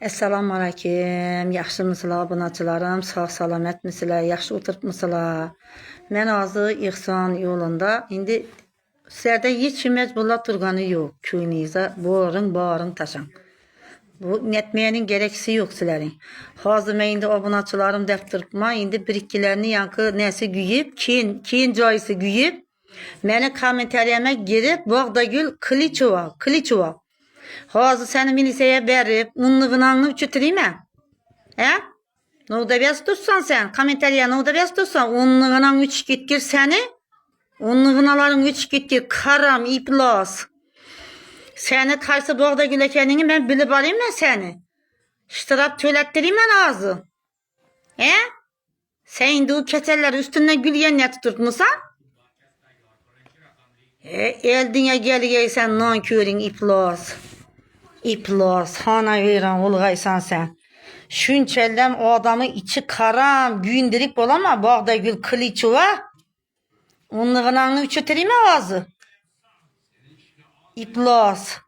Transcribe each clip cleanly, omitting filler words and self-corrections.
Assalamu alaykum. Yaxşımısınız abunəçilərim? Sağ salametmisizlər? Yaxşı oturtmısınız? Mən azı İhsan yolunda. İndi sizlərdə heç kim məcburla turğanı yox. Köyünüzə bağırın taşın. Bu netmeyenin gereksi yok sizlərin. Hazır mən indi abunəçilərim dəftırpma. İndi birikkilərini yankı nəsi güyüb, keyin cayısı güyüb. Məni kommentariyama girib, Bağdagül Kılıçova. Hazır seni miliseye berip, unluğunanlı uçuturayım mı? He? Noğda beyaz tutsan sen, komentariya noğda beyaz tutsan, unluğunan üç gitgir seni, unluğunaların üç gitgir, karam, iplas. Seni kaysı Bağdagül kendini ben bilip alayım mı seni? İştirap tülettireyim ben ağzı. He? Sen indi o keseller üstünden gül yenine tuturtmusan? Eldine geliyeysen nankörün iplas. İplas, hana heyran olğaysan sen. Şünçellem o adamı içi karam, gündürük olama Bağdagül Kılıçova. Onluğunanlı üçütüreyim mi ağzı? İplas.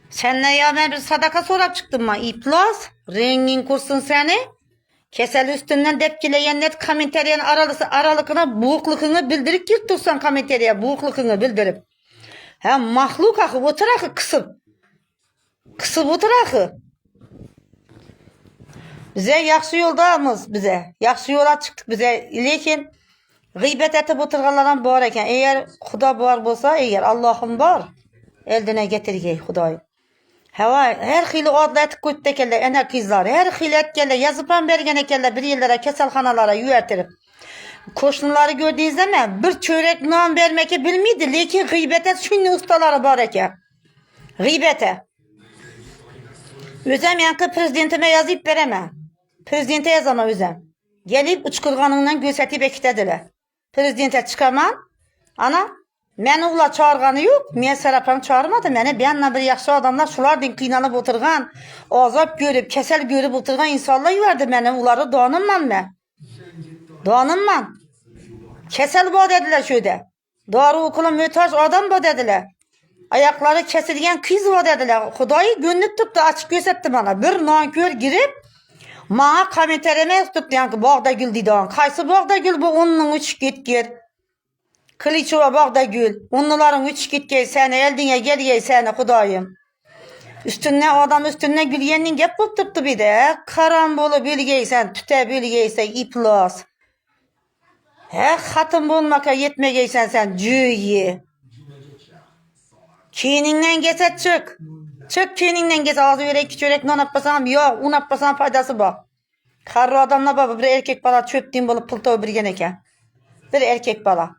Sen ne ya ben bir sadaka sorap çıktım mı? İplas, rengin kursun seni. Kesel üstünden depkileyenler komenteriyen aralıkına buğuklukunu bildirip girtursan komenteriye buğuklukunu bildirip. Hem mahluk akı oturakı kısıp oturakı. Bize yaxşı yoldamız bize. Yaxşı yola çıktık bize. Lekin gıybet etip oturganlardan var eken. Eğer Xuda var bolsa, eğer Allah'ım var, eldine getirgey Xudayı. Her xili adla etip koyup tekeller, ene kızlar. Her xili etkeller, yazıpan bergen ekeller, bir yerlere, keselxanalara yüertirip. Koşunları gördüğünüzde mi? Bir çörek nam vermeki bilmiydi. Lekin gıybete şunlu ustaları var eken. Gıybete. Özem yankı prezidentime yazıp veremem. Prezidente yazama özem. Gelip uçkurganından gözetip ekitediler. Prezidente çıkamam. Ana, men oğla çağırganı yok. Men Serap'ım çağırmadı. Meni benimle bir yaxşı adamlar şular kıynanıp oturgan, azap görüp, kesel görüp oturgan insanlar yuvardı benim. Onları doğanımman ben. Doğanımman. Kesel bu dediler şöyle. Doğru okula mütaç adam bu dediler. Ayakları kesilgen kız var dediler. Xudayı gönlük tuttu, açık gösterdi bana. Bir nankör girip bana komenterime tuttu yani Bağdagül dedi. Kaysı Bağdagül bu onun üç gitgir. Kılıçova Bağdagül. Onların üç gitgir seni eldine geliye seni Xudayım. Üstüne adam üstüne gülyenin gep tuttu bir de. Karambolu bilgeysen, tüte bilgeysen iplas. Hatın bulmaka yetmegeysen sen cüyi. Kininden geset çık. Çık kininden geset. Ağzı öyle iki çörek non atmasam yok. Un atmasam faydası bak. Karı adamla baba bir erkek bala çöptüğüm bolup pıltağı bir geneken. Bir erkek bala.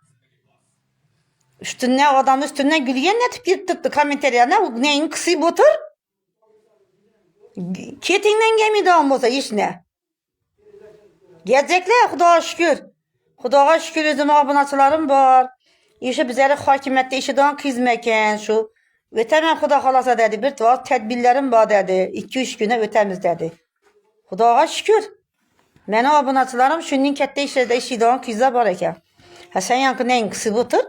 Üstüne adam üstüne gülüyen netip yırttırdı komenteriya. Neyin kısıyıp otur? Ketinden gemi dağım olsa iş ne? Gelecekler Xudağa şükür. Xudağa şükür özüm abunatçılarım var. İşte bizleri hakimiyette işi doğan kızmeken şu. Ötemem Xuda halasa dedi. Bir tuhaf tedbirlerim var dedi. 2-3 güne ötemiz dedi. Xudağa şükür. Mene abunatçılarım şunun kette işlerde işi doğan kızlar var eken. Ha sen yankı neyin kısıp otur?